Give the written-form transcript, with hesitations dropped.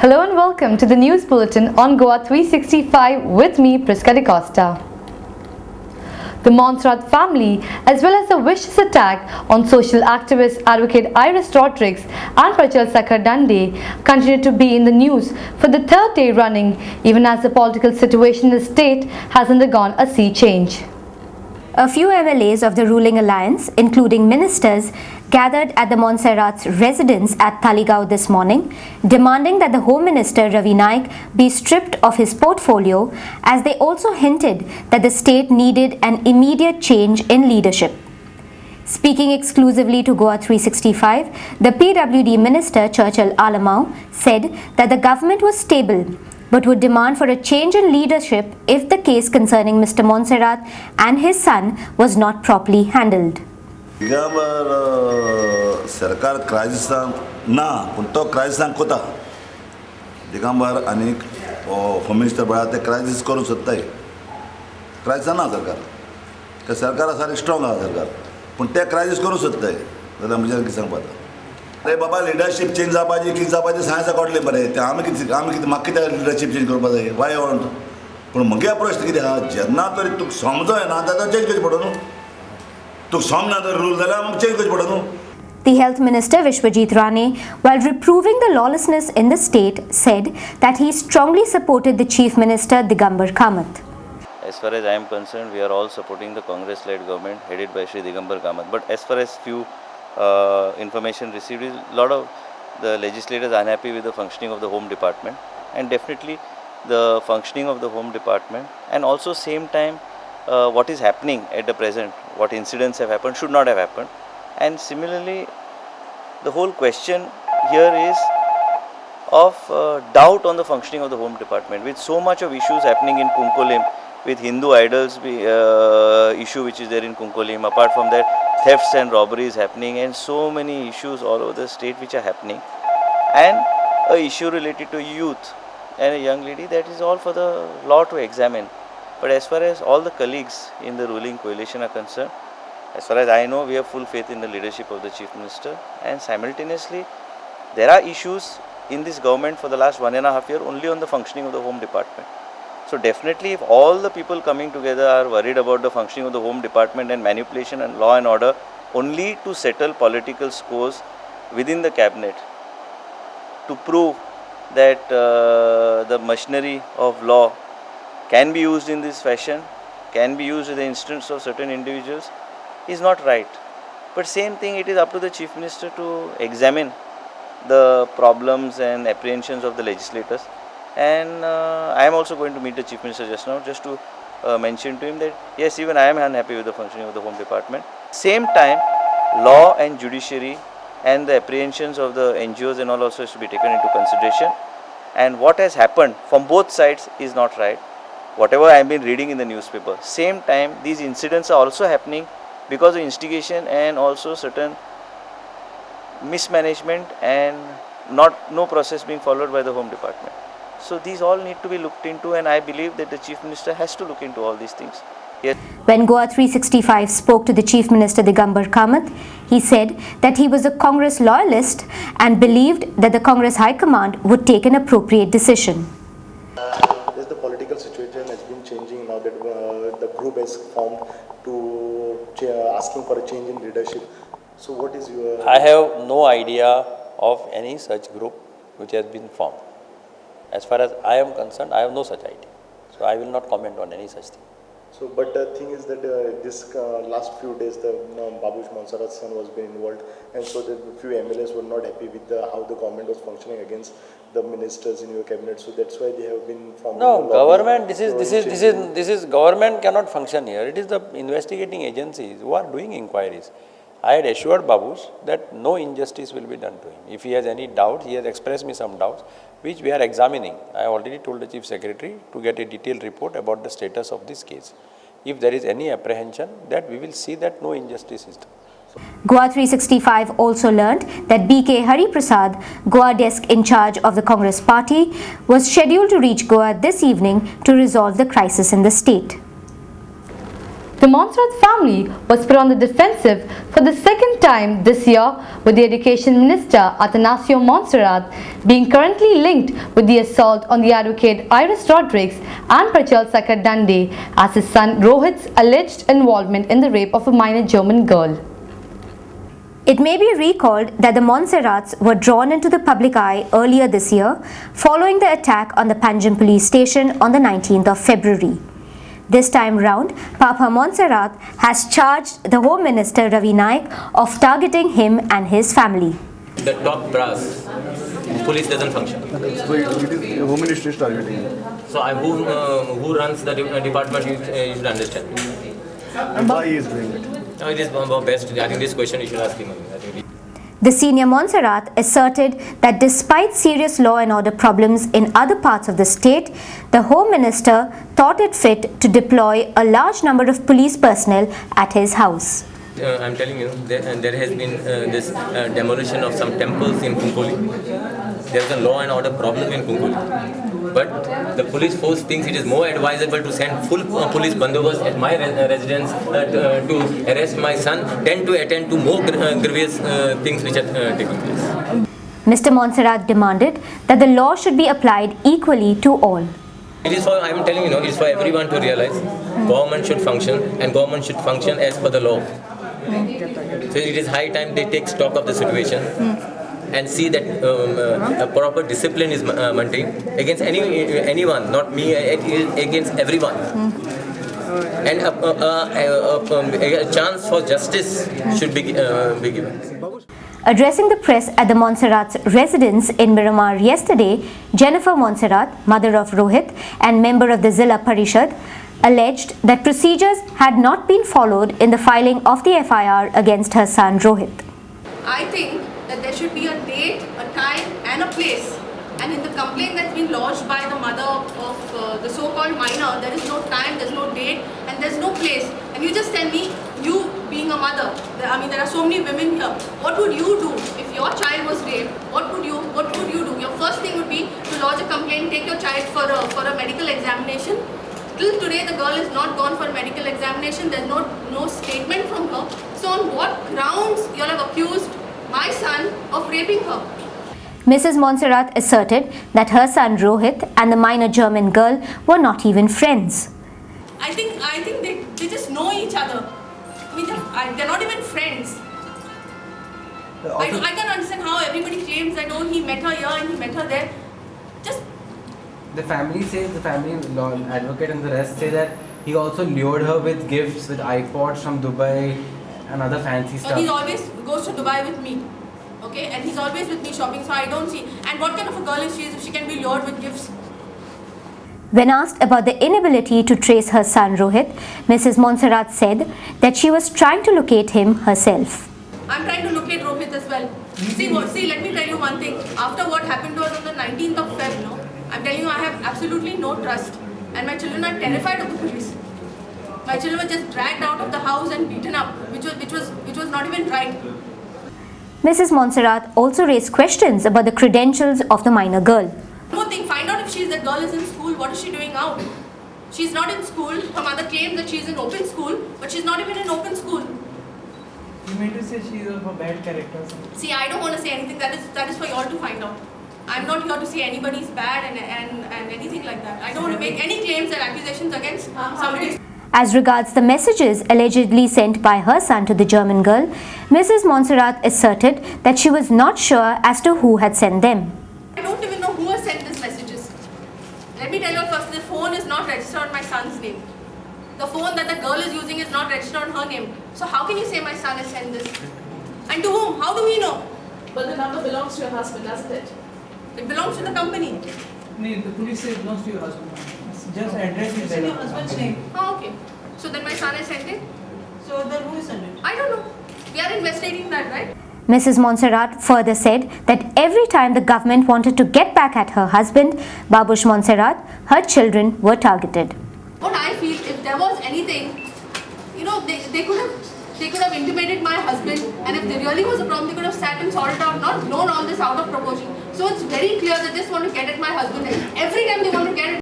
Hello and welcome to the news bulletin on Goa 365 with me, Priska de Costa. The Montserrat family, as well as the vicious attack on social activist advocate Iris Rodrigues and Prachal Sakardande, continue to be in the news for the third day running, even as the political situation in the state has undergone a sea change. A few MLAs of the ruling alliance, including ministers, gathered at the Montserrat's residence at Talegaon this morning, demanding that the Home Minister Ravi Naik be stripped of his portfolio, as they also hinted that the state needed an immediate change in leadership. Speaking exclusively to Goa 365, the PWD Minister Churchill Alamau said that the government was stable but would demand for a change in leadership if the case concerning Mr. Montserrat and his son was not properly handled. सरकार क्रायसिसान ना पूण तो क्रायसिसान कोता दिगंबर आनी home minister बळा ते crisis करूंक सोदताय क्रायसिसान ना सरकार सारकी स्ट्रॉंग आहा सरकार पूण ते क्रायसिस करूंक सोदताय जाल्यार म्हज्यान कितें सांगपाक अरे बाबा लिडरशीप चेंज जावपाची कितें जावपाचें सायन्सा कोटलें बरें तें आमी कितें म्हाका कित्याक लिडरशीप चेंज करपा जाय वाय वॉन्ट पूण म्हगे प्रश्न कितें आहा जेन्ना तरी तुका समजो येना जाल्यार चेंज करचें पडो न्हू तुका समजना तर रूल जाल्यार आमकां चेंज करचें पडो न्हू. The Health Minister Vishwajit Rane, while reproving the lawlessness in the state, said that he strongly supported the Chief Minister Digambar Kamath. As far as I am concerned, we are all supporting the Congress-led government headed by Shri Digambar Kamath. But as far as few information received, is a lot of the legislators are unhappy with the functioning of the Home Department, and definitely the functioning of the Home Department, and also same time what is happening at the present, what incidents have happened should not have happened. And similarly, the whole question here is of doubt on the functioning of the Home Department. With so much of issues happening in Kunkolim, with Hindu idols issue which is there in Kunkolim, apart from that thefts and robberies happening, and so many issues all over the state which are happening, and a issue related to youth and a young lady, that is all for the law to examine. But as far as all the colleagues in the ruling coalition are concerned, as far as I know, we have full faith in the leadership of the Chief Minister, and simultaneously there are issues in this government for the last 1.5 years only on the functioning of the Home Department. So definitely if all the people coming together are worried about the functioning of the Home Department and manipulation and law and order only to settle political scores within the cabinet, to prove that the machinery of law can be used in this fashion, can be used in the instance of certain individuals, is not right. But same thing, it is up to the Chief Minister to examine the problems and apprehensions of the legislators. And I am also going to meet the Chief Minister just now, just to mention to him that yes, even I am unhappy with the functioning of the Home Department. Same time, law and judiciary and the apprehensions of the NGOs and all also has to be taken into consideration. And what has happened from both sides is not right. Whatever I have been reading in the newspaper, same time these incidents are also happening because of instigation and also certain mismanagement and no process being followed by the Home Department. So these all need to be looked into, and I believe that the Chief Minister has to look into all these things. Yes. When Goa 365 spoke to the Chief Minister Digambar Kamath, he said that he was a Congress loyalist and believed that the Congress High Command would take an appropriate decision. Yes, the political situation has been changing now that the group has formed to asking for a change in leadership. So what is your... I have no idea of any such group which has been formed. As far as I am concerned, I have no such idea. So I will not comment on any such thing. So, but the thing is that this last few days, the Babush Montserrat's son was being involved, and so the few MLAs were not happy with how the government was functioning against the ministers in your cabinet. So that's why they have been forming. No, government. This is government cannot function here. It is the investigating agencies who are doing inquiries. I had assured Babush that no injustice will be done to him. If he has any doubts, he has expressed me some doubts, which we are examining. I already told the Chief Secretary to get a detailed report about the status of this case. If there is any apprehension, that we will see that no injustice is done. Goa 365 also learned that BK Hari Prasad, Goa desk in charge of the Congress party, was scheduled to reach Goa this evening to resolve the crisis in the state. The Montserrat family was put on the defensive for the second time this year, with the Education Minister Atanasio Montserrat being currently linked with the assault on the advocate Iris Rodriguez and Prachal Sakardande as his son Rohit's alleged involvement in the rape of a minor German girl. It may be recalled that the Montserrats were drawn into the public eye earlier this year following the attack on the Panjim police station on the 19th of February. This time round, Papa Montserrat has charged the Home Minister Ravi Naik of targeting him and his family. The top brass, police doesn't function. So it is Home Ministry is targeting. So who runs the department, you should understand. And why he is doing it? It is best. I think this question you should ask him. The senior Montserrat asserted that despite serious law and order problems in other parts of the state, the Home Minister thought it fit to deploy a large number of police personnel at his house. I'm telling you, there has been this demolition of some temples in Kunkoli. There's a law and order problem in Kunkoli. But the police force thinks it is more advisable to send full police bandobast at my residence to arrest my son than to attend to more grievous things which are taking place. Mr. Montserrat demanded that the law should be applied equally to all. It is for, I'm telling you, it is for everyone to realize government should function and government should function as per the law. So it is high time they take stock of the situation and see that a proper discipline is maintained against anyone, not me, against everyone. And a chance for justice should be given. Addressing the press at the Montserrat's residence in Miramar yesterday, Jennifer Montserrat, mother of Rohit and member of the Zilla Parishad, alleged that procedures had not been followed in the filing of the FIR against her son Rohit. I think that there should be a date, a time and a place. And in the complaint that's been lodged by the mother of the so-called minor, there is no time, there's no date and there's no place. And you just tell me, you being a mother, I mean there are so many women here, what would you do if your child was raped? What would you do? Your first thing would be to lodge a complaint, take your child for a medical examination. Till today the girl is not gone for a medical examination, there's no statement from her. So on what grounds you all have accused my son of raping her? Mrs. Montserrat asserted that her son Rohit and the minor German girl were not even friends. I think they just know each other. I mean, they're not even friends. I can't understand how everybody claims that, oh, he met her here and he met her there. Just... The family says, the family law advocate and the rest say that he also lured her with gifts, with iPods from Dubai and other fancy stuff. He always goes to Dubai with me. Okay, and he's always with me shopping, so I don't see. And what kind of a girl is she if she can be lured with gifts? When asked about the inability to trace her son Rohit, Mrs. Montserrat said that she was trying to locate him herself. I'm trying to locate Rohit as well. See, let me tell you one thing. After what happened to us on the 19th of Feb, no, I'm telling you, I have absolutely no trust. And my children are terrified of the police. My children were just dragged out of the house and beaten up, which was not even right. Mrs. Montserrat also raised questions about the credentials of the minor girl. One more thing, find out if the girl is in school, what is she doing out? She's not in school. Her mother claims that she's in open school, but she's not even in open school. You mean to say she's of a bad character or something? See, I don't want to say anything. That is for you all to find out. I'm not here to say anybody's bad and anything like that. I don't want to make any claims or accusations against somebody. As regards the messages allegedly sent by her son to the German girl, Mrs. Montserrat asserted that she was not sure as to who had sent them. I don't even know who has sent these messages. Let me tell you first, the phone is not registered on my son's name. The phone that the girl is using is not registered on her name. So how can you say my son has sent this? And to whom? How do we know? But the number belongs to your husband, doesn't it? It belongs to the company. No, the police say it belongs to your husband. Just address is your husband's name. Oh, okay. So then my son has sent it? So then who sent it? I don't know. We are investigating that, right? Mrs. Montserrat further said that every time the government wanted to get back at her husband, Babush Montserrat, her children were targeted. What I feel, if there was anything, they could have intimated my husband, and if there really was a problem, they could have sat and sorted out, not blown all this out of proportion. So it's very clear that they just want to get at my husband. Every time they want to get at